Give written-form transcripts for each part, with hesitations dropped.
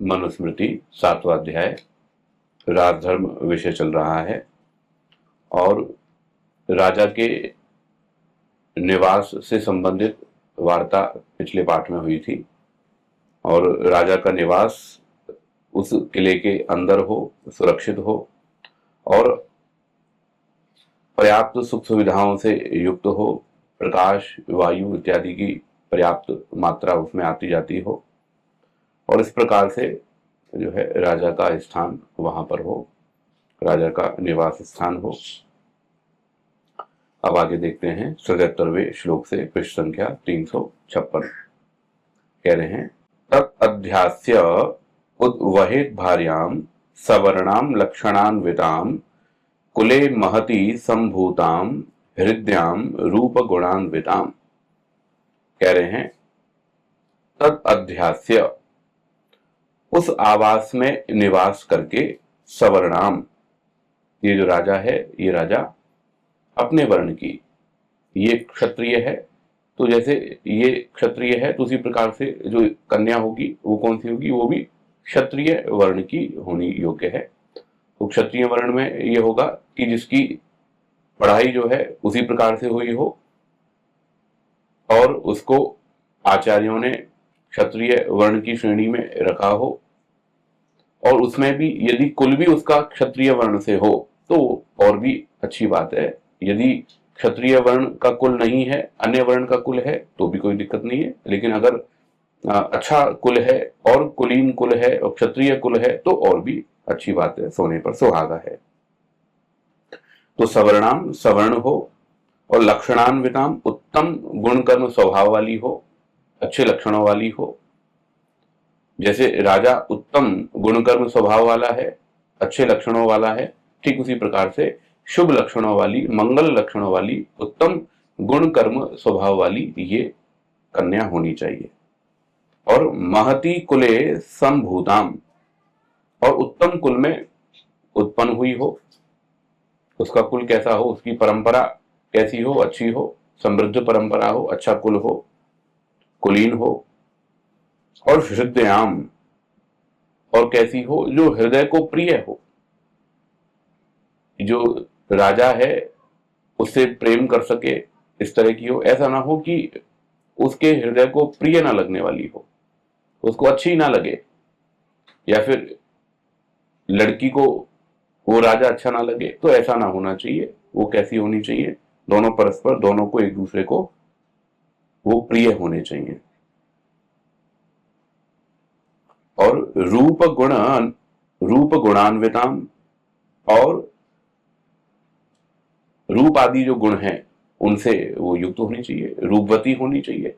मनुस्मृति 7वां अध्याय राजधर्म विषय चल रहा है और राजा के निवास से संबंधित वार्ता पिछले पाठ में हुई थी। और राजा का निवास उस किले के अंदर हो, सुरक्षित हो और पर्याप्त सुख सुविधाओं से युक्त हो, प्रकाश, वायु इत्यादि की पर्याप्त मात्रा उसमें आती जाती हो और इस प्रकार से जो है राजा का स्थान वहां पर हो, राजा का निवास स्थान हो। अब आगे देखते हैं 77वें श्लोक से पृष्ठ संख्या 356। कह रहे हैं तत् अध्यास्य उद्वहेत भार्याम सवर्णाम लक्षणान्विताम कुले महति संभूताम हृद्याम रूप गुणान्विताम। कह रहे हैं तत् अध्यास्य उस आवास में निवास करके सवर्णाम, ये जो राजा है ये राजा अपने वर्ण की, ये क्षत्रिय है तो जैसे ये क्षत्रिय है तो उसी प्रकार से जो कन्या होगी वो कौन सी होगी, वो भी क्षत्रिय वर्ण की होनी योग्य है। तो क्षत्रिय वर्ण में ये होगा कि जिसकी पढ़ाई जो है उसी प्रकार से हुई हो और उसको आचार्यों ने क्षत्रिय वर्ण की श्रेणी में रखा हो और उसमें भी यदि कुल भी उसका क्षत्रिय वर्ण से हो तो और भी अच्छी बात है। यदि क्षत्रिय वर्ण का कुल नहीं है, अन्य वर्ण का कुल है तो भी कोई दिक्कत नहीं है, लेकिन अगर अच्छा कुल है और कुलीन कुल है और क्षत्रिय कुल है तो और भी अच्छी बात है, सोने पर सुहागा है। तो सवर्णाम सवर्ण हो और लक्षणान्विताम उत्तम गुण कर्म स्वभाव वाली हो, अच्छे लक्षणों वाली हो। जैसे राजा उत्तम गुण कर्म स्वभाव वाला है, अच्छे लक्षणों वाला है, ठीक उसी प्रकार से शुभ लक्षणों वाली, मंगल लक्षणों वाली, उत्तम गुण कर्म स्वभाव वाली ये कन्या होनी चाहिए। और महती कुले संभूताम, और उत्तम कुल में उत्पन्न हुई हो, उसका कुल कैसा हो, उसकी परंपरा कैसी हो, अच्छी हो, समृद्ध परंपरा हो, अच्छा कुल हो, कुलीन हो। और हृदयाम, और कैसी हो, जो हृदय को प्रिय हो, जो राजा है उससे प्रेम कर सके, इस तरह की हो। ऐसा ना हो कि उसके हृदय को प्रिय ना लगने वाली हो, उसको अच्छी ना लगे, या फिर लड़की को वो राजा अच्छा ना लगे, तो ऐसा ना होना चाहिए। वो कैसी होनी चाहिए, दोनों परस्पर, दोनों को एक दूसरे को वो प्रिय होने चाहिए। और रूप गुणान्विताम, और रूप आदि जो गुण हैं उनसे वो युक्त होनी चाहिए, रूपवती होनी चाहिए।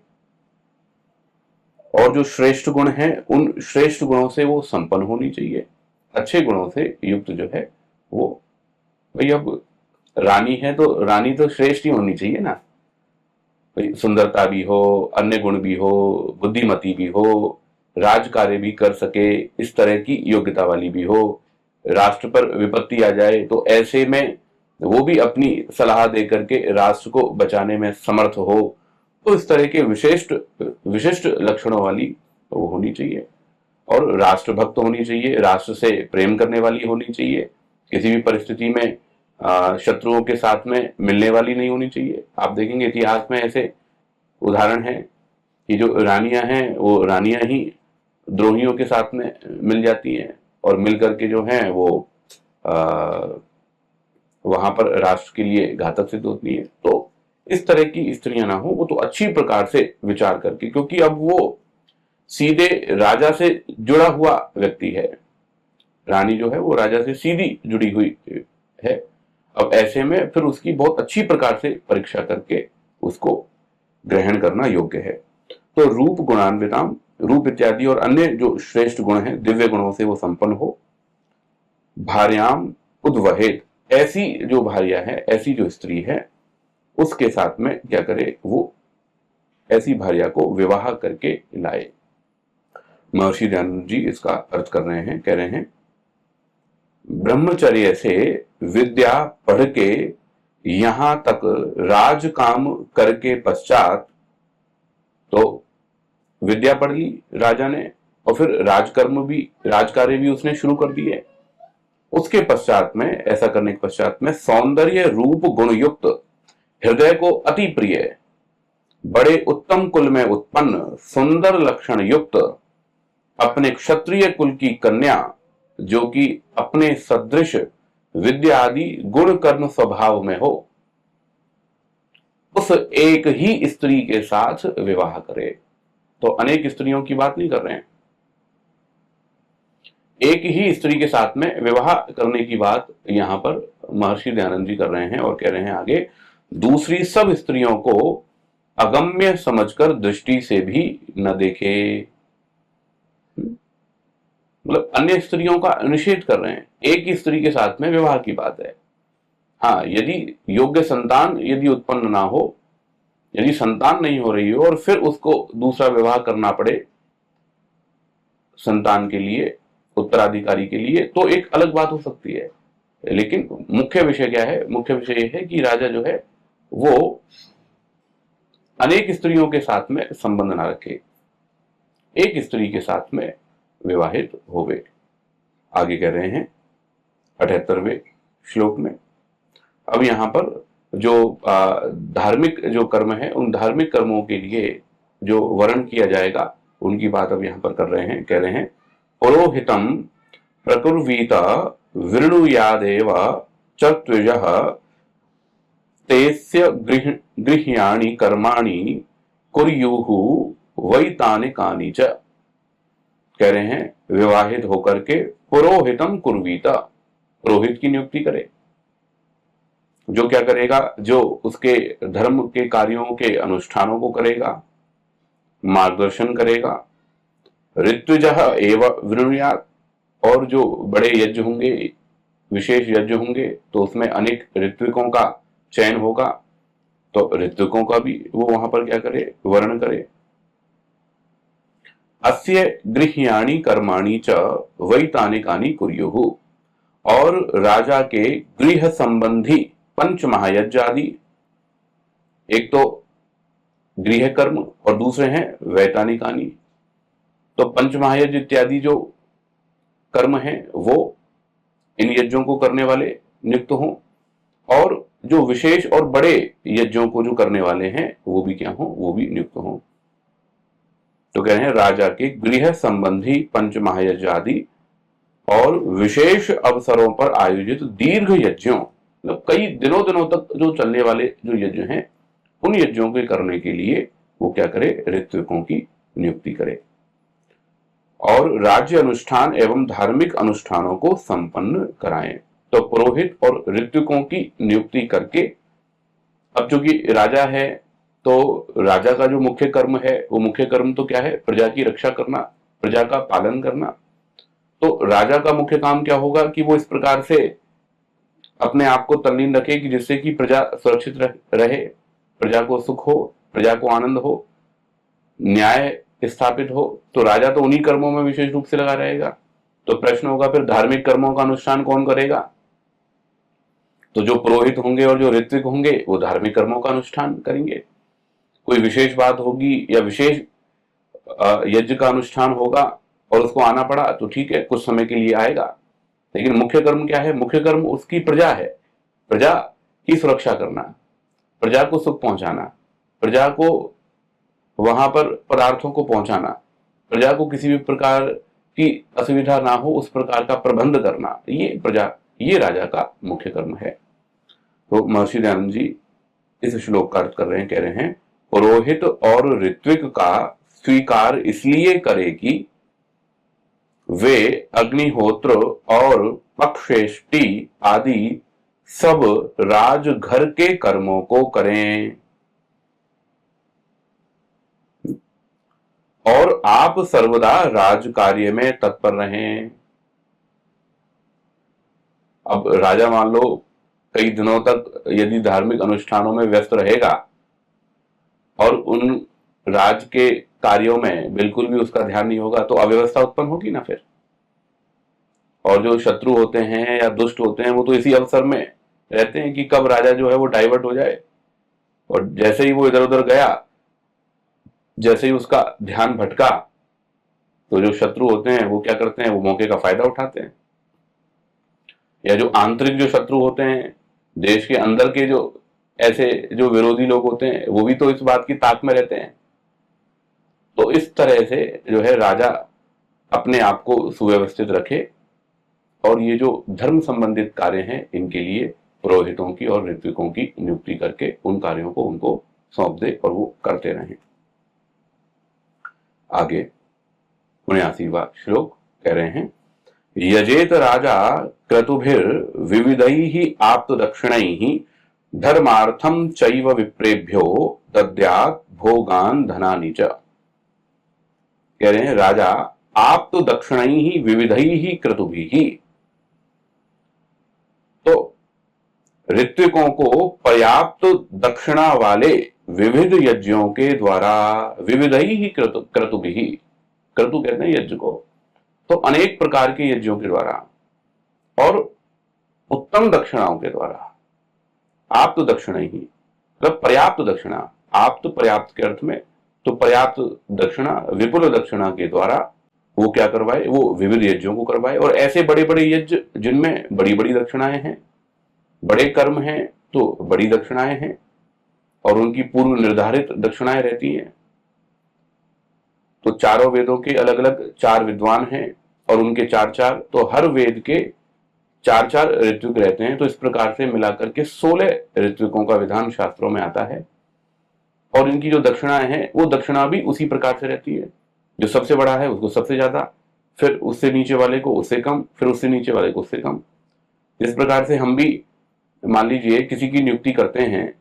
और जो श्रेष्ठ गुण हैं उन श्रेष्ठ गुणों से वो संपन्न होनी चाहिए, अच्छे गुणों से युक्त जो है वो। भाई अब रानी है तो रानी तो श्रेष्ठ ही होनी चाहिए ना, भाई सुंदरता भी हो, अन्य गुण भी हो, बुद्धिमती भी हो, राज कार्य भी कर सके, इस तरह की योग्यता वाली भी हो। राष्ट्र पर विपत्ति आ जाए तो ऐसे में वो भी अपनी सलाह दे करके राष्ट्र को बचाने में समर्थ हो, तो इस तरह के विशिष्ट लक्षणों वाली वो होनी चाहिए। और राष्ट्रभक्त होनी चाहिए, राष्ट्र से प्रेम करने वाली होनी चाहिए, किसी भी परिस्थिति में शत्रुओं के साथ में मिलने वाली नहीं होनी चाहिए। आप देखेंगे इतिहास में ऐसे उदाहरण हैं कि जो रानियां हैं वो रानियां ही द्रोहियों के साथ में मिल जाती हैं और मिल करके जो हैं वो वहां पर राष्ट्र के लिए घातक सिद्ध होती है। तो इस तरह की स्त्रियां ना हो, वो तो अच्छी प्रकार से विचार करके, क्योंकि अब वो सीधे राजा से जुड़ा हुआ व्यक्ति है, रानी जो है वो राजा से सीधी जुड़ी हुई है। अब ऐसे में फिर उसकी बहुत अच्छी प्रकार से परीक्षा करके उसको ग्रहण करना योग्य है। तो रूप गुणान्विताम, रूप इत्यादि और अन्य जो श्रेष्ठ गुण हैं, दिव्य गुणों से वो संपन्न हो। भार्याम उद्वहेत, ऐसी जो भार्या है, ऐसी जो स्त्री है, उसके साथ में क्या करे, वो ऐसी भार्या को विवाह करके लाए। महर्षि दयानंद जी इसका अर्थ कर रहे हैं, कह रहे हैं ब्रह्मचर्य से विद्या पढ़ के यहां तक राज काम करके पश्चात, तो विद्या पढ़ ली राजा ने और फिर राजकार्य भी उसने शुरू कर दिए। उसके पश्चात में, ऐसा करने के पश्चात में, सौंदर्य रूप गुण युक्त, हृदय को अति प्रिय, बड़े उत्तम कुल में उत्पन्न, सुंदर लक्षण युक्त, अपने क्षत्रिय कुल की कन्या, जो कि अपने सदृश विद्या आदि गुण कर्म स्वभाव में हो, उस एक ही स्त्री के साथ विवाह करे। तो अनेक स्त्रियों की बात नहीं कर रहे हैं, एक ही स्त्री के साथ में विवाह करने की बात यहां पर महर्षि दयानंद जी कर रहे हैं और कह रहे हैं आगे, दूसरी सब स्त्रियों को अगम्य समझकर दृष्टि से भी न देखे। मतलब अन्य स्त्रियों का निषेध कर रहे हैं, एक ही स्त्री के साथ में विवाह की बात है। हाँ, यदि योग्य संतान यदि उत्पन्न ना हो, यदि संतान नहीं हो रही हो और फिर उसको दूसरा विवाह करना पड़े संतान के लिए, उत्तराधिकारी के लिए, तो एक अलग बात हो सकती है। लेकिन मुख्य विषय क्या है? मुख्य विषय यह है कि राजा जो है वो अनेक स्त्रियों के साथ में संबंध ना रखे, एक स्त्री के साथ में विवाहित होवे। आगे कह रहे हैं 78वें श्लोक में, अब यहां पर जो धार्मिक जो कर्म है, उन धार्मिक कर्मों के लिए जो वर्ण किया जाएगा उनकी बात अब यहां पर कर रहे हैं। कह रहे हैं, पुरोहितम प्रकुर्वीत वृणुयादेव च त्विजः तेस्य गृह्याणि कर्माणि कुर्युः वैतानिकानि च। कह रहे हैं विवाहित होकर के पुरोहितम कुर्वीता, पुरोहित की नियुक्ति करे, जो क्या करेगा, जो उसके धर्म के कार्यों के अनुष्ठानों को करेगा, मार्गदर्शन करेगा। ऋत्विजः एव वृणुयात्, और जो बड़े यज्ञ होंगे, विशेष यज्ञ होंगे, तो उसमें अनेक ऋत्विकों का चयन होगा, तो ऋत्विकों का भी वो वहां पर क्या करे, वर्ण करे। अस्य गृह्याणि कर्माणि च वैतानिकानि कुर्युः, और राजा के गृह संबंधी पंच महायज्ञ आदि, एक तो गृह कर्म और दूसरे हैं वैतानिकानि। तो पंच महायज्ञ इत्यादि जो कर्म हैं वो इन यज्ञों को करने वाले नियुक्त हों, और जो विशेष और बड़े यज्ञों को जो करने वाले हैं वो भी क्या हों, वो भी नियुक्त हों। तो कह रहे हैं राजा के गृह संबंधी पंच महायज्ञ आदि और विशेष अवसरों पर आयोजित दीर्घ यज्ञों, मतलब कई दिनों दिनों तक जो चलने वाले जो यज्ञ हैं, उन यज्ञों के करने के लिए वो क्या करे, ऋत्विकों की नियुक्ति करे, और राज्य अनुष्ठान एवं धार्मिक अनुष्ठानों को संपन्न कराएं। तो पुरोहित और ऋत्विकों की नियुक्ति करके, अब चूंकि राजा है तो राजा का जो मुख्य कर्म है, वो मुख्य कर्म तो क्या है, प्रजा की रक्षा करना, प्रजा का पालन करना। तो राजा का मुख्य काम क्या होगा कि वो इस प्रकार से अपने आप को तल्लीन रखे कि जिससे कि प्रजा सुरक्षित रहे, प्रजा को सुख हो, प्रजा को आनंद हो, न्याय स्थापित हो। तो राजा तो उन्हीं कर्मों में विशेष रूप से लगा रहेगा। तो प्रश्न होगा फिर धार्मिक कर्मों का अनुष्ठान कौन करेगा? तो जो पुरोहित होंगे और जो ऋत्विक होंगे वो धार्मिक कर्मों का अनुष्ठान करेंगे। कोई विशेष बात होगी या विशेष यज्ञ का अनुष्ठान होगा और उसको आना पड़ा तो ठीक है, कुछ समय के लिए आएगा, लेकिन मुख्य कर्म क्या है? मुख्य कर्म उसकी प्रजा है, प्रजा की सुरक्षा करना, प्रजा को सुख पहुंचाना, प्रजा को वहां पर पदार्थों को पहुंचाना, प्रजा को किसी भी प्रकार की असुविधा ना हो उस प्रकार का प्रबंध करना, ये राजा का मुख्य कर्म है। तो महर्षि दयानंद जी इस श्लोक का अर्थ कर रहे हैं, कह रहे हैं पुरोहित और ऋत्विक का स्वीकार इसलिए करे कि वे अग्निहोत्र और पक्षेष्टि आदि सब राजघर के कर्मों को करें, और आप सर्वदा राज कार्य में तत्पर रहें। अब राजा मान लो कई दिनों तक यदि धार्मिक अनुष्ठानों में व्यस्त रहेगा और उन राज के कार्यों में बिल्कुल भी उसका ध्यान नहीं होगा, तो अव्यवस्था उत्पन्न होगी ना फिर। और जो शत्रु होते हैं या दुष्ट होते हैं वो तो इसी अवसर में रहते हैं कि कब राजा जो है वो डाइवर्ट हो जाए, और जैसे ही वो इधर उधर गया, जैसे ही उसका ध्यान भटका, तो जो शत्रु होते हैं वो क्या करते हैं, वो मौके का फायदा उठाते हैं। या जो आंतरिक जो शत्रु होते हैं, देश के अंदर के जो ऐसे जो विरोधी लोग होते हैं, वो भी तो इस बात की ताक में रहते हैं। तो इस तरह से जो है राजा अपने आप को सुव्यवस्थित रखे और ये जो धर्म संबंधित कार्य हैं इनके लिए पुरोहितों की और ऋत्विकों की नियुक्ति करके उन कार्यों को उनको सौंप दे और वो करते रहें। आगे 79वां श्लोक कह रहे हैं, यजेत राजा क्रतुभिर विविधैः आप्त दक्षिणैः धर्मार्थम चैव विप्रेभ्यो दद्यात् भोगान धनानि च। कह रहे हैं राजा आप्त दक्षिणैः विविधैः क्रतुभिः, तो ऋत्विकों को पर्याप्त दक्षिणा वाले विविध यज्ञों के द्वारा, विविधैः क्रतुभिः, क्रतु कहते हैं यज्ञ को, तो अनेक प्रकार के यज्ञों के द्वारा और उत्तम दक्षिणाओं के द्वारा, आप्त दक्षिणा ही मतलब पर्याप्त दक्षिणा, आप्त पर्याप्त के अर्थ में, तो पर्याप्त दक्षिणा विपुल दक्षिणा के द्वारा वो क्या करवाए, वो विविध यज्ञों को करवाए। और ऐसे बड़े बड़े यज्ञ जिनमें बड़ी बड़ी दक्षिणाएं हैं, बड़े कर्म हैं तो बड़ी दक्षिणाएं हैं और उनकी पूर्व निर्धारित दक्षिणाएं रहती हैं। तो चारों वेदों के अलग अलग 4 विद्वान हैं और उनके 4-4, तो हर वेद के 4-4 ऋत्विक रहते हैं। तो इस प्रकार से मिलाकर के 16 ऋत्विकों का विधान शास्त्रों में आता है और इनकी जो दक्षिणाएं हैं वो दक्षिणा भी उसी प्रकार से रहती है। जो सबसे बड़ा है उसको सबसे ज्यादा, फिर उससे नीचे वाले को उससे कम, फिर उससे नीचे वाले को उससे कम। जिस प्रकार से हम भी मान लीजिए किसी की नियुक्ति करते हैं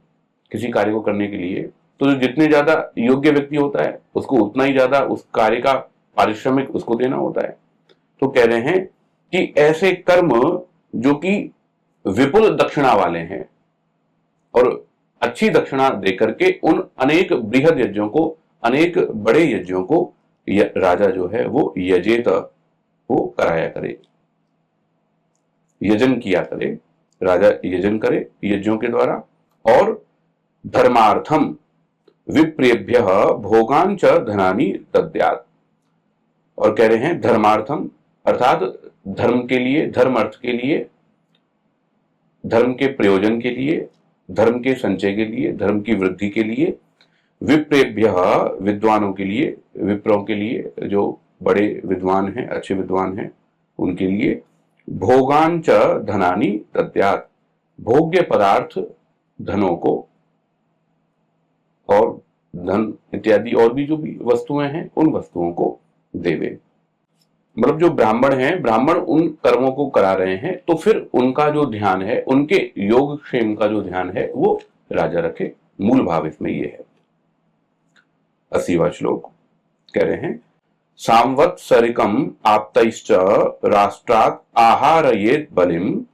किसी कार्य को करने के लिए, तो जो जितने ज्यादा योग्य व्यक्ति होता है उसको उतना ही ज्यादा उस कार्य का पारिश्रमिक उसको देना होता है। तो कह रहे हैं कि ऐसे कर्म जो कि विपुल दक्षिणा वाले हैं और अच्छी दक्षिणा देकर के उन अनेक बृहद यज्ञों को, अनेक बड़े यज्ञों को राजा जो है वो यजेत, वो कराया करे, यजन किया करे, राजा यजन करे यज्ञों के द्वारा। और धर्मार्थम विप्रेभ्य भोगान च धनानि दद्यात्, और कह रहे हैं धर्मार्थम अर्थात धर्म के लिए, धर्म अर्थ के लिए, धर्म के प्रयोजन के लिए, धर्म के संचय के लिए, धर्म की वृद्धि के लिए, विप्रेभ्य विद्वानों के लिए, विप्रों के लिए, जो बड़े विद्वान हैं, अच्छे विद्वान हैं, उनके लिए भोगान च धनानि दद्यात्, भोग्य पदार्थ धनों को और धन इत्यादि और भी जो भी वस्तुएं हैं उन वस्तुओं को देवे। मतलब जो ब्राह्मण हैं, ब्राह्मण उन कर्मों को करा रहे हैं तो फिर उनका जो ध्यान है, उनके योगक्षेम का जो ध्यान है वो राजा रखे। मूल भाव इसमें ये है। 80वां श्लोक कह रहे हैं, सांवत्सरिकम आप्तैश्च राष्ट्रात् आहारयेत् बलिम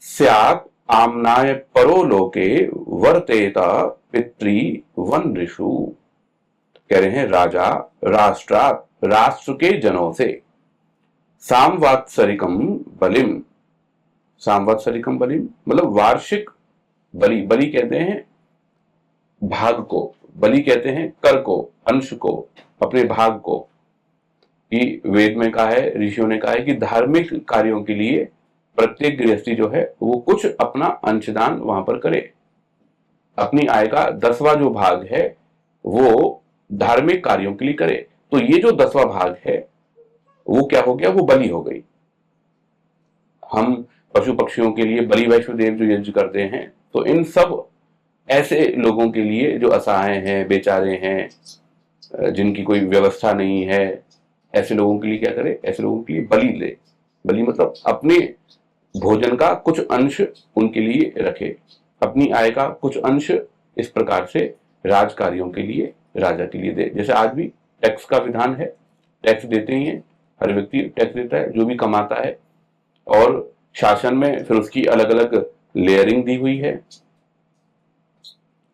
स्यात् आम्नाय परो लोके वर्तेत पितृ वन ऋषु। कह रहे हैं राजा राष्ट्रात्, राष्ट्र के जनों से, सांवत्सरिकम बलिम, सांवत्सरिकम बलिम मतलब वार्षिक बलि, बलि कहते हैं भाग को, बलि कहते हैं कर को, अंश को, अपने भाग को। कि वेद में कहा है, ऋषियों ने कहा है कि धार्मिक कार्यों के लिए प्रत्येक गृहस्थी जो है वो कुछ अपना अंशदान वहां पर करे। अपनी आय का 10वां जो भाग है वो धार्मिक कार्यों के लिए करे। तो ये जो 10वां भाग है वो क्या हो गया, वो बलि हो गई। हम पशु पक्षियों के लिए बलि वैष्णोदेव जो यज्ञ करते हैं, तो इन सब ऐसे लोगों के लिए जो असहाय हैं, बेचारे हैं, जिनकी कोई व्यवस्था नहीं है, ऐसे लोगों के लिए क्या करे, ऐसे लोगों के लिए बलि दे। बलि मतलब अपने भोजन का कुछ अंश उनके लिए रखे, अपनी आय का कुछ अंश इस प्रकार से राज कार्यों के लिए, राजा के लिए दे। जैसे आज भी टैक्स का विधान है, टैक्स देते ही हैं, हर व्यक्ति टैक्स देता है जो भी कमाता है। और शासन में फिर उसकी अलग अलग लेयरिंग दी हुई है,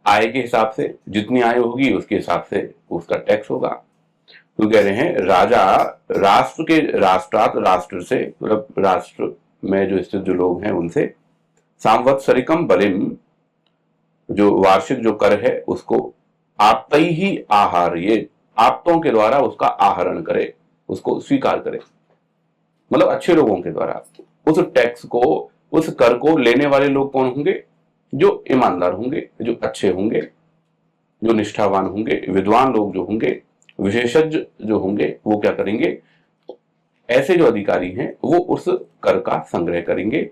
आय के हिसाब से, जितनी आय होगी उसके हिसाब से उसका टैक्स होगा। तो कह रहे हैं राजा राष्ट्र के, राष्ट्रात राष्ट्र से मतलब राष्ट्र में जो स्थित जो लोग हैं उनसे, सांवत्सरिकम बलिम जो वार्षिक जो कर है उसको, आपतई ही आहार, ये आप्तों के द्वारा उसका आहरण करे। उसको स्वीकार करे, मतलब अच्छे लोगों के द्वारा। उस टैक्स को, उस कर को लेने वाले लोग कौन होंगे? जो ईमानदार होंगे, जो अच्छे होंगे, जो निष्ठावान होंगे, विद्वान लोग जो होंगे, विशेषज्ञ जो होंगे, वो क्या करेंगे? ऐसे जो अधिकारी हैं वो उस कर का संग्रह करेंगे।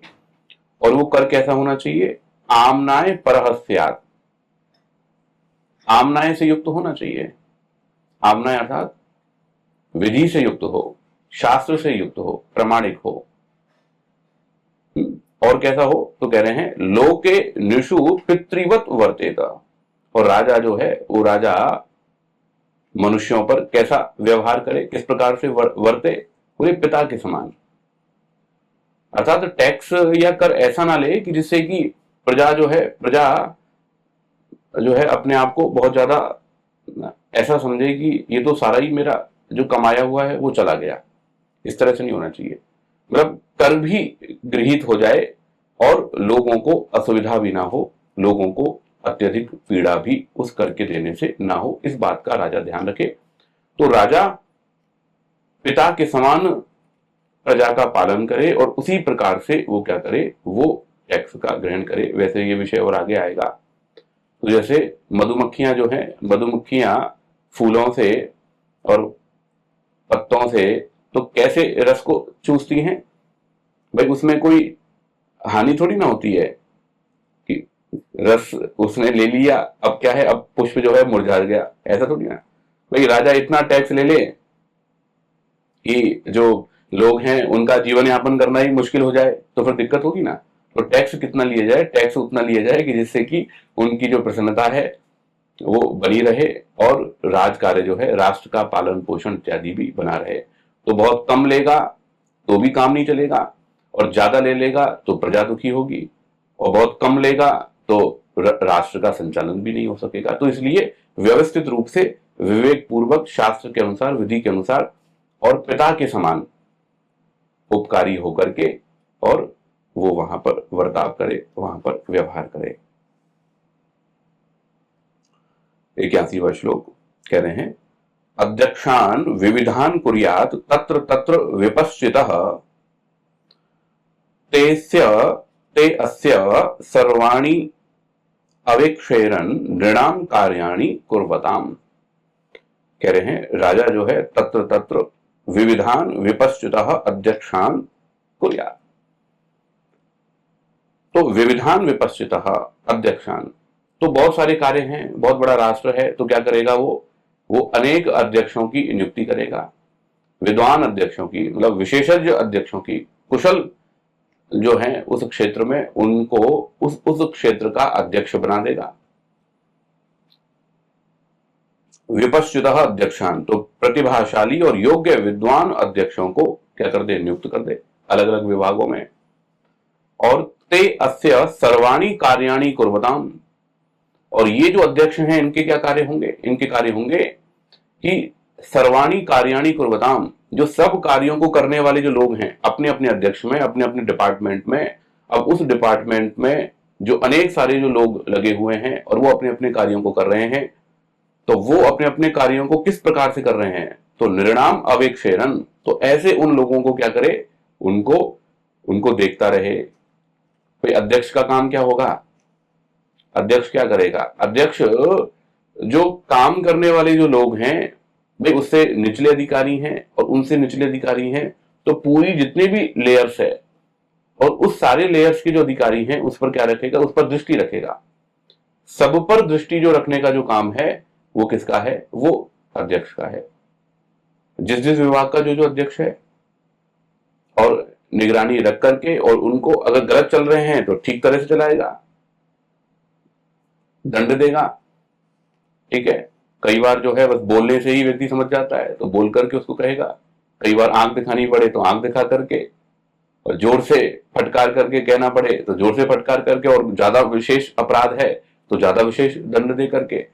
और वो कर कैसा होना चाहिए? आमनाय परहस्यात्, आमनाय से युक्त होना चाहिए। आमनाय अर्थात विधि से युक्त हो, शास्त्र से युक्त हो, प्रामाणिक हो। और कैसा हो? तो कह रहे हैं लोके निषु पितृवत वर्तेत। और राजा जो है वो राजा मनुष्यों पर कैसा व्यवहार करे, किस प्रकार से वर्ते? पूरे पिता के समान। अर्थात टैक्स या कर ऐसा ना ले कि जिससे कि प्रजा जो है अपने आप को बहुत ज्यादा ऐसा समझे कि ये तो सारा ही मेरा जो कमाया हुआ है वो चला गया। इस तरह से नहीं होना चाहिए। मतलब कर भी गृहीत हो जाए और लोगों को असुविधा भी ना हो, लोगों को अत्यधिक पीड़ा भी उस कर के देने से ना हो, इस बात का राजा ध्यान रखे। तो राजा पिता के समान प्रजा का पालन करे और उसी प्रकार से वो क्या करे? वो टैक्स का ग्रहण करे। वैसे ये विषय और आगे आएगा। तो जैसे मधुमक्खियां जो हैं, मधुमक्खियां फूलों से और पत्तों से तो कैसे रस को चूसती हैं? भाई उसमें कोई हानि थोड़ी ना होती है कि रस उसने ले लिया, अब क्या है, अब पुष्प जो है मुरझा गया, ऐसा थोड़ी ना। भाई राजा इतना टैक्स ले ले कि जो लोग हैं उनका जीवन यापन करना ही मुश्किल हो जाए, तो फिर दिक्कत होगी ना। तो टैक्स कितना लिया जाए? टैक्स उतना लिया जाए कि जिससे कि उनकी जो प्रसन्नता है वो बनी रहे और राज कार्य जो है, राष्ट्र का पालन पोषण इत्यादि भी बना रहे। तो बहुत कम लेगा तो भी काम नहीं चलेगा, और ज्यादा ले लेगा तो प्रजा दुखी होगी, और बहुत कम लेगा तो राष्ट्र का संचालन भी नहीं हो सकेगा। तो इसलिए व्यवस्थित रूप से विवेक पूर्वक शास्त्र के अनुसार, विधि के अनुसार और पिता के समान उपकारी होकर के और वो वहां पर वर्ताव करे, वहां पर व्यवहार करे। 81वां श्लोक कह रहे हैं अध्यक्षान विविधान कुर्यात् तत्र तत्र विपश्चितः ते अस्य सर्वाणि अवेक्षेरन् नृणाम कार्याणि कुर्वताम। कह रहे हैं राजा जो है तत्र तत्र विविधान विपश्चितः अध्यक्षान कुर्यात्। तो विविधान विपश्चितः अध्यक्षान, तो बहुत सारे कार्य हैं, बहुत बड़ा राष्ट्र है, तो क्या करेगा? वो अनेक अध्यक्षों की नियुक्ति करेगा, विद्वान अध्यक्षों की, मतलब विशेषज्ञ अध्यक्षों की, कुशल जो हैं उस क्षेत्र में, उनको उस क्षेत्र का अध्यक्ष बना देगा। विपश्चितः अध्यक्षान, तो प्रतिभाशाली और योग्य विद्वान अध्यक्षों को क्या कर दे? नियुक्त कर दे अलग अलग विभागों में। और ते अस्य सर्वाणि कार्याणि कुर्वताम, और ये जो अध्यक्ष हैं इनके क्या कार्य होंगे? इनके कार्य होंगे कि सर्वाणि कार्याणि कुर्वताम, जो सब कार्यों को करने वाले जो लोग हैं अपने अपने अध्यक्ष में, अपने अपने डिपार्टमेंट में, अब उस डिपार्टमेंट में जो अनेक सारे जो लोग लगे हुए हैं और वो अपने अपने कार्यों को कर रहे हैं, तो वो अपने अपने कार्यों को किस प्रकार से कर रहे हैं? तो निर्णाम अवेक्षेरन, तो ऐसे उन लोगों को क्या करे? उनको देखता रहे। भाई अध्यक्ष का काम क्या होगा? अध्यक्ष क्या करेगा? अध्यक्ष जो काम करने वाले जो लोग हैं भाई उससे निचले अधिकारी हैं और उनसे निचले अधिकारी हैं, तो पूरी जितने भी लेयर्स है और उस सारे लेयर्स के जो अधिकारी हैं उस पर क्या रखेगा? उस पर दृष्टि रखेगा। सब पर दृष्टि जो रखने का जो काम है वो किसका है? वो अध्यक्ष का है। जिस जिस विभाग का जो अध्यक्ष है, और निगरानी रख करके, और उनको अगर गलत चल रहे हैं तो ठीक तरह से चलाएगा, दंड देगा। ठीक है, कई बार जो है बस बोलने से ही व्यक्ति समझ जाता है तो बोल करके उसको कहेगा, कई बार आंख दिखानी पड़े तो आंख दिखा करके, और जोर से फटकार करके कहना पड़े तो जोर से फटकार करके, और ज्यादा विशेष अपराध है तो ज्यादा विशेष दंड दे करके,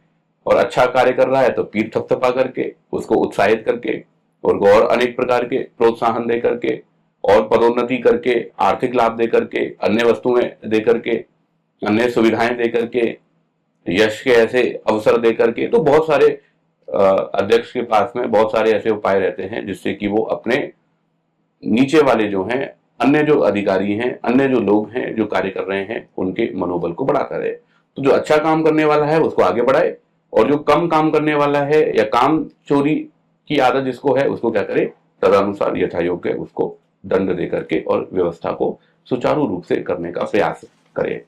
और अच्छा कार्य कर रहा है तो पीठ थपथपा करके उसको उत्साहित करके, और अनेक प्रकार के प्रोत्साहन दे करके, और पदोन्नति करके, आर्थिक लाभ दे करके, अन्य वस्तुएं दे करके, अन्य सुविधाएं दे करके, यश के ऐसे अवसर दे करके, तो बहुत सारे अध्यक्ष के पास में बहुत सारे ऐसे उपाय रहते हैं जिससे कि वो अपने नीचे वाले जो हैं, अन्य जो अधिकारी हैं, अन्य जो लोग हैं जो कार्य कर रहे हैं, उनके मनोबल को बढ़ाता रहे। तो जो अच्छा काम करने वाला है उसको आगे बढ़ाए, और जो कम काम करने वाला है या काम चोरी की आदत जिसको है उसको क्या करे, तदनुसार यथा योग्य उसको दंड दे करके और व्यवस्था को सुचारू रूप से करने का प्रयास करे।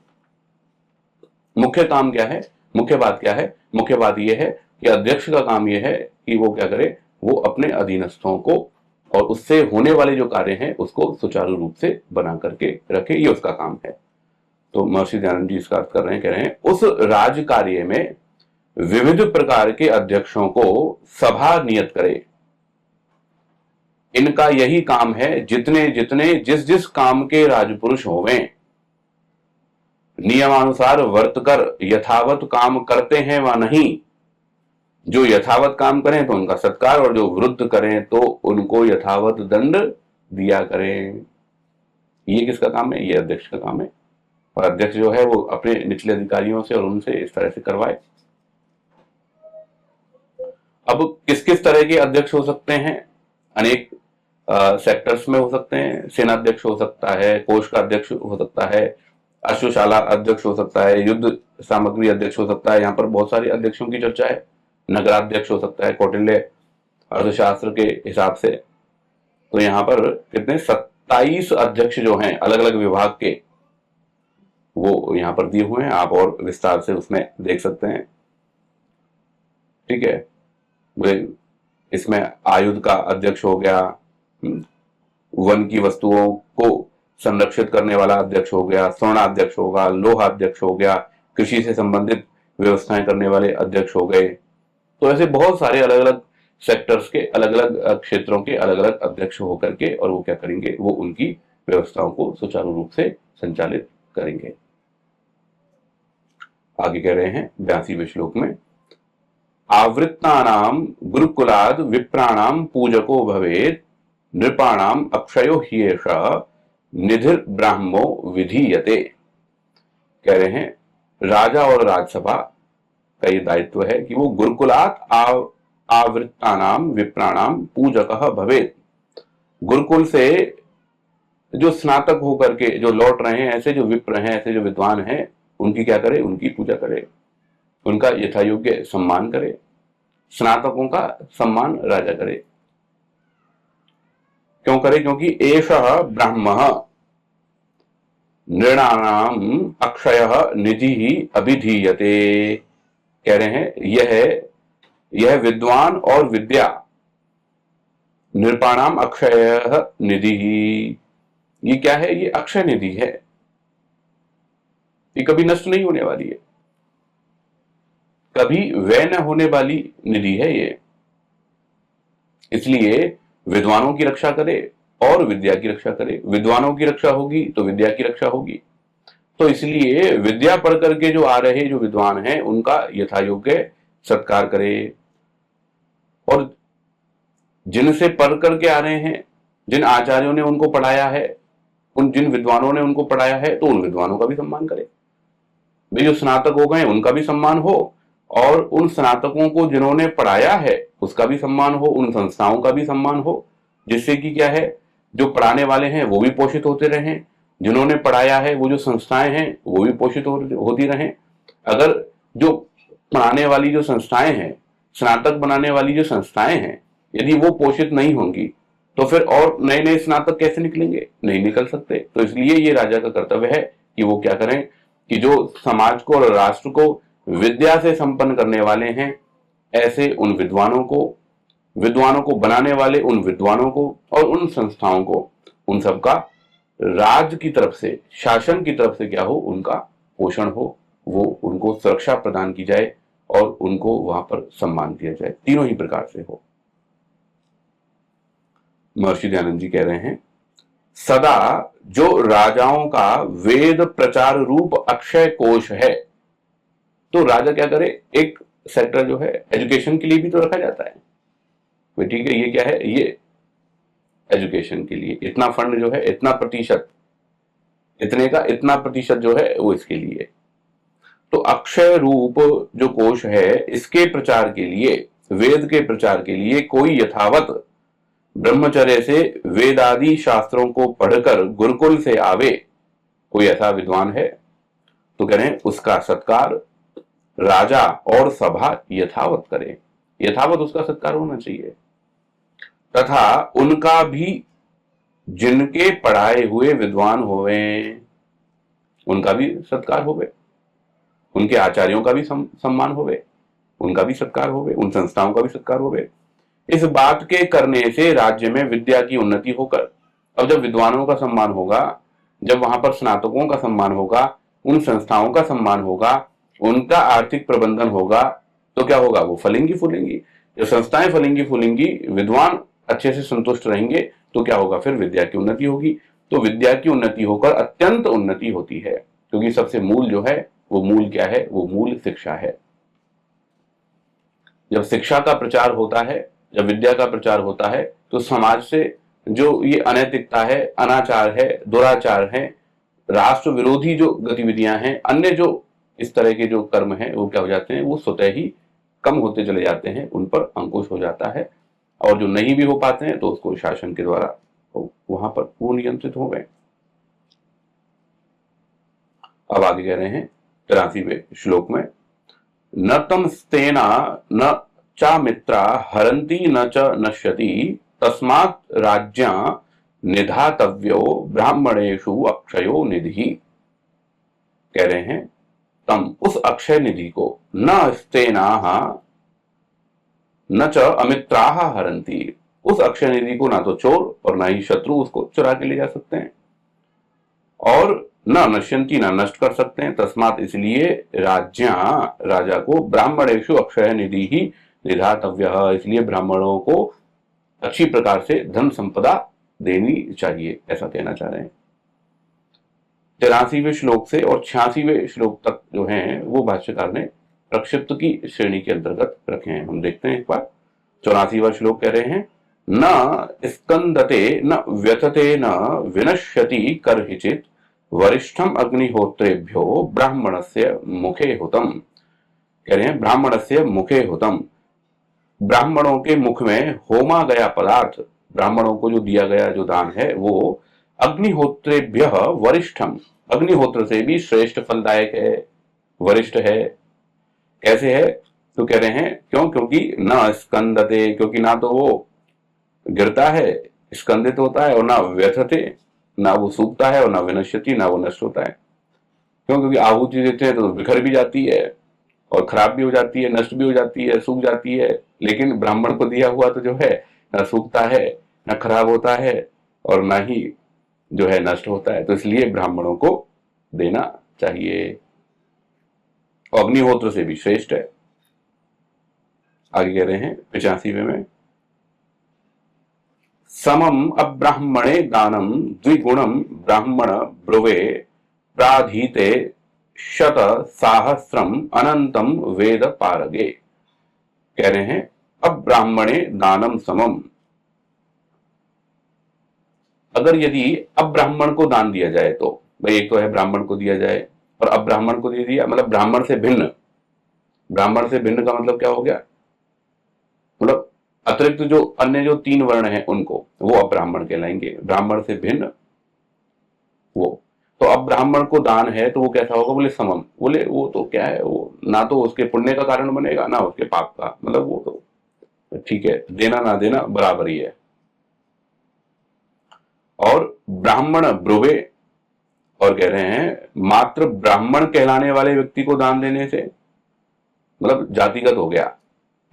मुख्य काम क्या है, मुख्य बात क्या है? मुख्य बात यह है कि अध्यक्ष का काम यह है कि वो क्या करे, वो अपने अधीनस्थों को और उससे होने वाले जो कार्य हैं उसको सुचारू रूप से बना करके रखे, ये उसका काम है। तो महर्षि दयानंद जी इसका अर्थ कर रहे हैं, कह रहे हैं उस राज कार्य में विविध प्रकार के अध्यक्षों को सभा नियत करे। इनका यही काम है, जितने जितने जिस जिस काम के राजपुरुष होवें, नियमानुसार वर्त कर यथावत काम करते हैं व नहीं। जो यथावत काम करें तो उनका सत्कार, और जो वृद्ध करें तो उनको यथावत दंड दिया करें। ये किसका काम है? ये अध्यक्ष का काम है। और अध्यक्ष जो है वो अपने निचले अधिकारियों से और उनसे इस तरह से करवाए। अब किस किस तरह के अध्यक्ष हो सकते हैं? अनेक सेक्टर्स में हो सकते हैं। सेनाध्यक्ष हो सकता है, कोष का अध्यक्ष हो सकता है, अश्वशाला अध्यक्ष हो सकता है, युद्ध सामग्री अध्यक्ष हो सकता है। यहाँ पर बहुत सारे अध्यक्षों की चर्चा है। नगराध्यक्ष हो सकता है कौटिल्य अर्थशास्त्र के हिसाब से। तो यहाँ पर कितने 27 अध्यक्ष जो हैं अलग अलग विभाग के, वो यहाँ पर दिए हुए हैं। आप और विस्तार से उसमें देख सकते हैं। ठीक है, इसमें आयुध का अध्यक्ष हो गया, वन की वस्तुओं को संरक्षित करने वाला अध्यक्ष हो गया, स्वर्णाध्यक्ष होगा, लोहाध्यक्ष हो गया, कृषि से संबंधित व्यवस्थाएं करने वाले अध्यक्ष हो गए। तो ऐसे बहुत सारे अलग अलग सेक्टर्स के, अलग अलग क्षेत्रों के अलग अलग अध्यक्ष होकर के, और वो क्या करेंगे, वो उनकी व्यवस्थाओं को सुचारू रूप से संचालित करेंगे। आगे कह रहे हैं 82वें श्लोक में, आवृत्तानाम गुरुकुलाद विप्राणाम पूजको भवेत्, नृपाणाम अक्षयो ह्येष निधिर ब्राह्मो विधीयते। कह रहे हैं राजा और राजसभा का ये दायित्व है कि वो गुरुकुलात आवृत्तानाम विप्राणाम पूजकः भवेत्। गुरुकुल से जो स्नातक होकर के जो लौट रहे हैं, ऐसे जो विप्र हैं, ऐसे जो विद्वान हैं, उनकी क्या करे, उनकी पूजा करे, उनका यथायोग्य सम्मान करे। स्नातकों का सम्मान राजा करे। क्यों करे? क्योंकि एषः ब्राह्मः नृणानाम अक्षयः निधिः अभिधीयते। कह रहे हैं यह विद्वान और विद्या, नृपाणाम अक्षयः निधिः, ये क्या है? ये अक्षय निधि है, ये कभी नष्ट नहीं होने वाली है, कभी व्यय न होने वाली निधि है ये। इसलिए विद्वानों की रक्षा करे और विद्या की रक्षा करे। विद्वानों की रक्षा होगी तो विद्या की रक्षा होगी। तो इसलिए विद्या पढ़ करके जो आ रहे जो विद्वान हैं उनका यथायोग्य सत्कार करे, और जिनसे पढ़ करके आ रहे हैं, जिन आचार्यों ने उनको पढ़ाया है, उन जिन विद्वानों ने उनको पढ़ाया है, तो उन विद्वानों का भी सम्मान करे। भाई जो स्नातक हो गए उनका भी सम्मान हो, और उन स्नातकों को जिन्होंने पढ़ाया है उसका भी सम्मान हो, उन संस्थाओं का भी सम्मान हो, जिससे कि क्या है, जो पढ़ाने वाले हैं वो भी पोषित होते रहें, जिन्होंने पढ़ाया है वो जो संस्थाएं हैं वो भी पोषित होती रहें। अगर जो पढ़ाने वाली जो संस्थाएं हैं, स्नातक बनाने वाली जो संस्थाएं हैं, यदि वो पोषित नहीं होंगी तो फिर और नए नए स्नातक कैसे निकलेंगे? नहीं निकल सकते। तो इसलिए ये राजा का कर्तव्य है कि वो क्या करें कि जो समाज को और राष्ट्र को विद्या से संपन्न करने वाले हैं, ऐसे उन विद्वानों को बनाने वाले उन विद्वानों को और उन संस्थाओं को, उन सबका राज्य की तरफ से, शासन की तरफ से क्या हो, उनका पोषण हो, वो उनको सुरक्षा प्रदान की जाए और उनको वहां पर सम्मान दिया जाए, तीनों ही प्रकार से हो। महर्षि दयानंद जी कह रहे हैं, सदा जो राजाओं का वेद प्रचार रूप अक्षय कोश है, तो राजा क्या करे, एक सेक्टर जो है एजुकेशन के लिए भी तो रखा जाता है। ठीक है, ये क्या है, ये एजुकेशन के लिए इतना फंड जो है, इतना प्रतिशत, इतने का इतना प्रतिशत जो है वो इसके लिए। तो अक्षय रूप जो कोश है, इसके प्रचार के लिए वेद के प्रचार के लिए कोई यथावत ब्रह्मचर्य से वेदादि शास्त्रों को पढ़कर गुरुकुल से आवे, कोई ऐसा विद्वान है तो कह रहे हैं उसका सत्कार राजा और सभा यथावत करे, यथावत उसका सत्कार होना चाहिए। तथा उनका भी जिनके पढ़ाए हुए विद्वान होवे उनका भी सत्कार होवे, उनके आचार्यों का भी सम्मान होवे, उनका भी सत्कार होवे, उन संस्थाओं का भी सत्कार होवे। इस बात के करने से राज्य में विद्या की उन्नति होकर, अब जब विद्वानों का सम्मान होगा, जब वहां पर स्नातकों का सम्मान होगा, उन संस्थाओं का सम्मान होगा, उनका आर्थिक प्रबंधन होगा, तो क्या होगा, वो फलेंगी फूलेंगी। जब संस्थाएं फलेंगी फूलेंगी, विद्वान अच्छे से संतुष्ट रहेंगे, तो क्या होगा, फिर विद्या की उन्नति होगी। तो विद्या की उन्नति होकर अत्यंत उन्नति होती है, क्योंकि सबसे मूल जो है वो मूल क्या है, वो मूल शिक्षा है। जब शिक्षा का प्रचार होता है, जब विद्या का प्रचार होता है, तो समाज से जो ये अनैतिकता है, अनाचार है, दुराचार है, राष्ट्र विरोधी जो गतिविधियां हैं, अन्य जो इस तरह के जो कर्म हैं, वो क्या हो जाते हैं, वो स्वतः ही कम होते चले जाते हैं, उन पर अंकुश हो जाता है। और जो नहीं भी हो पाते हैं तो उसको शासन के द्वारा वहां पर वो नियंत्रित हो गए। अब आगे कह रहे हैं 83वें श्लोक में, न तम स्तेना न चा मित्रा हरंती न च नश्यति तस्मात् राज्ञा निधातव्यो ब्राह्मणेषु अक्षयो निधि। कह रहे हैं तम, उस अक्षय निधि को, न स्तेना न च अमित्राः हरंती, उस अक्षय निधि को ना तो चोर और ना ही शत्रु उसको चुरा के ले जा सकते हैं, और न नश्यंती, ना नष्ट कर सकते हैं। तस्मात, इसलिए राज्ञा, राजा को, ब्राह्मणेषु अक्षय निधि ही निधातव्य, इसलिए ब्राह्मणों को अच्छी प्रकार से धन संपदा देनी चाहिए, ऐसा कहना चाह रहे हैं। 83वें श्लोक से और 86वें श्लोक तक जो हैं वो भाष्यकार ने प्रक्षिप्त की श्रेणी के अंतर्गत रखे हैं। हम देखते हैं एक बार। 84वां श्लोक कह रहे हैं, न स्कंदते न व्यथते न विनश्यति करहिचित वरिष्ठम अग्निहोत्रेभ्यो ब्राह्मणस्य मुखे हुतम। कह रहे हैं ब्राह्मणस्य मुखे हुतम, ब्राह्मणों के मुख में होमा गया पदार्थ, ब्राह्मणों को जो दिया गया जो दान है वो अग्निहोत्रेभ्य वरिष्ठम, अग्निहोत्र से भी श्रेष्ठ फलदायक है, वरिष्ठ है। कैसे है, तो कह रहे हैं क्यों, क्योंकि न स्कंदते, क्योंकि ना तो वो गिरता है, स्कंदित होता है, और ना व्यथते, ना वो सूखता है, और ना विनश्यति, ना वो नष्ट होता है। क्यों, क्योंकि आहुति देते हैं तो बिखर भी जाती है और खराब भी हो जाती है, नष्ट भी हो जाती है, सूख जाती है। लेकिन ब्राह्मण को दिया हुआ तो जो है ना सूखता है, ना खराब होता है, और ना ही जो है नष्ट होता है। तो इसलिए ब्राह्मणों को देना चाहिए, अग्निहोत्र से भी श्रेष्ठ है। आगे कह रहे हैं 85वें में, समम अब्राह्मणे दानम द्विगुणम ब्राह्मण ब्रुवे प्राधीते शत साहस्रम अनंतम वेद पारगे। कह रहे हैं अब्राह्मणे दानम समम, अगर यदि अब्राह्मण को दान दिया जाए तो, भाई एक तो है ब्राह्मण को दिया जाए और अब्राह्मण को दे दिया, मतलब ब्राह्मण से भिन्न। ब्राह्मण से भिन्न का मतलब क्या हो गया, मतलब अतिरिक्त जो अन्य जो 3 वर्ण हैं उनको, वो अब्राह्मण कहलाएंगे। ब्राह्मण से भिन्न वो, तो अब ब्राह्मण को दान है तो वो कैसा होगा, बोले समम, बोले वो तो क्या है, वो ना तो उसके पुण्य का कारण बनेगा ना उसके पाप का, मतलब वो तो ठीक है, देना ना देना बराबर ही है। और ब्राह्मण ब्रुवे, और कह रहे हैं मात्र ब्राह्मण कहलाने वाले व्यक्ति को दान देने से, मतलब जातिगत हो गया,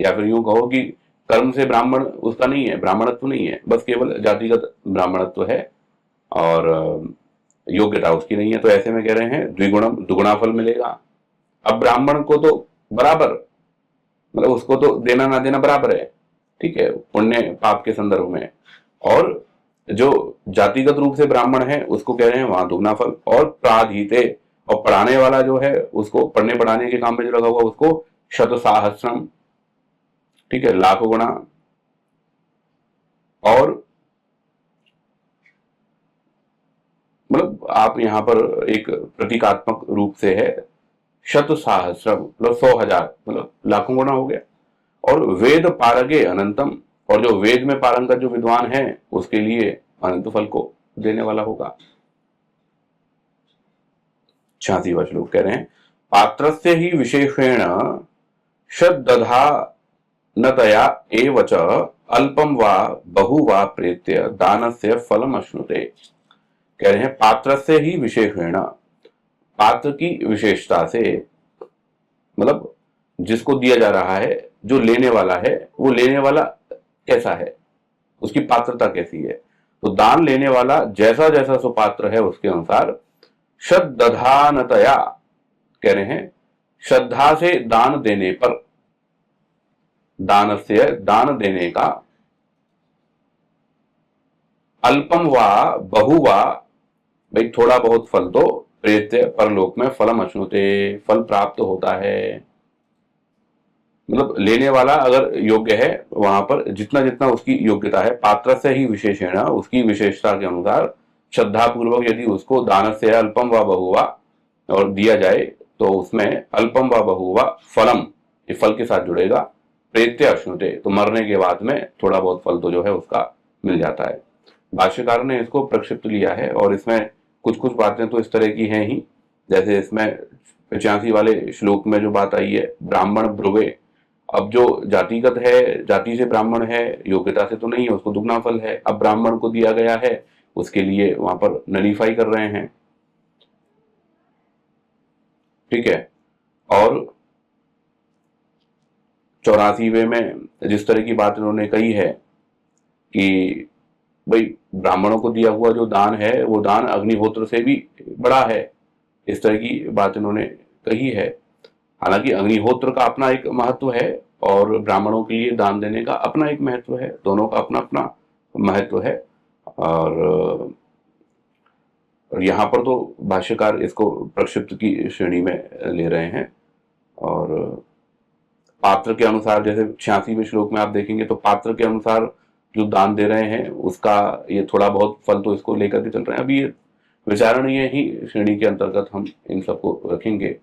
या फिर यूं कहो कि कर्म से ब्राह्मण उसका नहीं है, ब्राह्मणत्व नहीं है, बस केवल जातिगत ब्राह्मणत्व है और योग्यता उसकी नहीं है। तो ऐसे में कह रहे हैं द्विगुणम, दुगुना फल मिलेगा। अब ब्राह्मण को तो बराबर, मतलब उसको तो देना ना देना बराबर है, ठीक है, पुण्य पाप के संदर्भ में। और जो जातिगत रूप से ब्राह्मण है उसको कह रहे हैं वहां दुगना फल। और प्राधीते, और पढ़ाने वाला जो है उसको, पढ़ने पढ़ाने के काम में जो लगा हुआ उसको शत सहस्रम, ठीक है, लाख गुना। और मतलब आप यहां पर एक प्रतीकात्मक रूप से है शत सहस्रम, मतलब 100,000, मतलब लाखों गुना हो गया। और वेद पारगे अनंतम, और जो वेद में पारंगत जो विद्वान है उसके लिए अनंत फल को देने वाला होगा। 86वां श्लोक कह रहे हैं पात्रस्य ही विशेषेण श्रद्धधा नतया एव च अल्पम वा बहु वा प्रेत्य दानस्य फलम अश्नुते। कह रहे हैं पात्रस्य ही विशेषेण, पात्र की विशेषता से, मतलब जिसको दिया जा रहा है, जो लेने वाला है, वो लेने वाला कैसा है, उसकी पात्रता कैसी है। तो दान लेने वाला जैसा जैसा सुपात्र है उसके अनुसार श्रद्धानतया, कह रहे हैं श्रद्धा से दान देने पर, दान से दान देने का, अल्पम वा बहु वा, भाई थोड़ा बहुत फल तो प्रेत्य परलोक में फलम अश्नुते, फल प्राप्त होता है। मतलब लेने वाला अगर योग्य है वहां पर जितना जितना उसकी योग्यता है, पात्र से ही विशेषण, उसकी विशेषता के अनुसार श्रद्धा पूर्वक यदि उसको दान से अल्पम व बहुवा और दिया जाए तो उसमें अल्पम व बहुवा फलम, ये फल के साथ जुड़ेगा, प्रेत्य अश्नुते, तो मरने के बाद में थोड़ा बहुत फल तो जो है उसका मिल जाता है। भाष्यकार ने इसको प्रक्षिप्त लिया है और इसमें कुछ कुछ बातें तो इस तरह की हैं ही, जैसे इसमें 85 वाले श्लोक में जो बात आई है ब्राह्मण ब्रुवे, अब जो जातिगत है, जाति से ब्राह्मण है, योग्यता से तो नहीं है, उसको दुगना फल है। अब ब्राह्मण को दिया गया है, उसके लिए वहां पर नलीफाई कर रहे हैं, ठीक है। और 84वें में जिस तरह की बात उन्होंने कही है कि भाई ब्राह्मणों को दिया हुआ जो दान है वो दान अग्निहोत्र से भी बड़ा है, इस तरह की बात इन्होंने कही है। हालांकि अग्निहोत्र का अपना एक महत्व है और ब्राह्मणों के लिए दान देने का अपना एक महत्व है, दोनों का अपना अपना महत्व है। और यहाँ पर तो भाष्यकार इसको प्रक्षिप्त की श्रेणी में ले रहे हैं। और पात्र के अनुसार, जैसे 86वें श्लोक में आप देखेंगे तो पात्र के अनुसार जो दान दे रहे हैं उसका ये थोड़ा बहुत फल तो इसको लेकर के चल रहे हैं। अभी ये विचारणीय ही श्रेणी के अंतर्गत हम इन सबको रखेंगे।